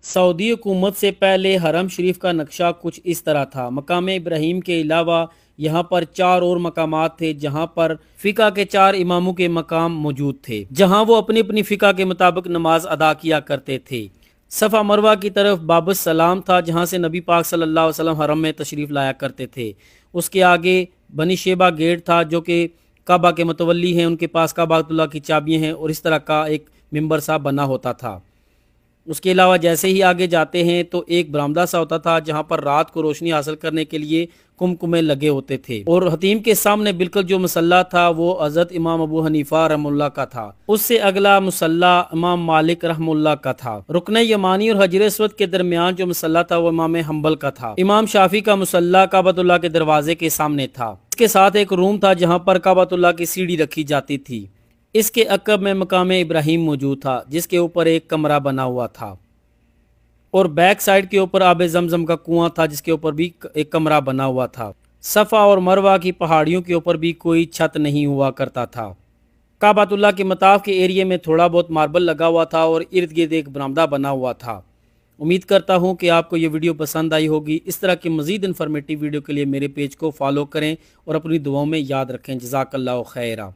سعودی حکومت سے پہلے حرم شریف کا نقشہ کچھ اس طرح تھا۔ مقام ابراہیم کے علاوہ یہاں پر 4 اور مقامات تھے جہاں پر فقہ کے 4 اماموں کے مقام موجود تھے، جہاں وہ اپنی اپنی فقہ کے مطابق نماز ادا کیا کرتے تھے۔ صفا مروہ کی طرف باب السلام تھا جہاں سے نبی پاک صلی اللہ علیہ وسلم حرم میں تشریف لایا کرتے تھے۔ اس کے آگے بنی شیبہ گیٹ تھا جو کہ کعبہ کے متولی ہیں، ان کے پاس کعبہ اللہ کی چابیاں ہیں اور اس طرح کا ایک ممبر سا بنا ہوتا تھا۔ اس کے علاوہ جیسے ہی آگے جاتے ہیں تو ایک برآمدہ سا ہوتا تھا جہاں پر رات کو روشنی حاصل کرنے کے لیے کمکمے لگے ہوتے تھے، اور حتیم کے سامنے بالکل جو مصلی تھا وہ حضرت امام ابو حنیفہ رحم اللہ کا تھا۔ اس سے اگلا مصلی امام مالک رحم اللہ کا تھا۔ رکن یمانی اور حجر اسود کے درمیان جو مصلی تھا وہ امام حنبل کا تھا۔ امام شافعی کا مصلی کعبۃ اللہ کے دروازے کے سامنے تھا۔ اس کے ساتھ ایک روم تھا جہاں پر کعبۃ اللہ کی سیڑھی رکھی جاتی تھی۔ اس کے عقب میں مقام ابراہیم موجود تھا جس کے اوپر ایک کمرہ بنا ہوا تھا، اور بیک سائڈ کے اوپر آب زمزم کا کنواں تھا جس کے اوپر بھی ایک کمرہ بنا ہوا تھا۔ صفا اور مروہ کی پہاڑیوں کے اوپر بھی کوئی چھت نہیں ہوا کرتا تھا۔ کعبۃ اللہ کے مطاف کے ایریے میں تھوڑا بہت ماربل لگا ہوا تھا اور ارد گرد ایک برآمدہ بنا ہوا تھا۔ امید کرتا ہوں کہ آپ کو یہ ویڈیو پسند آئی ہوگی۔ اس طرح کی مزید انفارمیٹیو ویڈیو کے لیے میرے پیج کو فالو کریں اور اپنی دعاؤں میں یاد رکھیں۔ جزاک اللہ خیرہ۔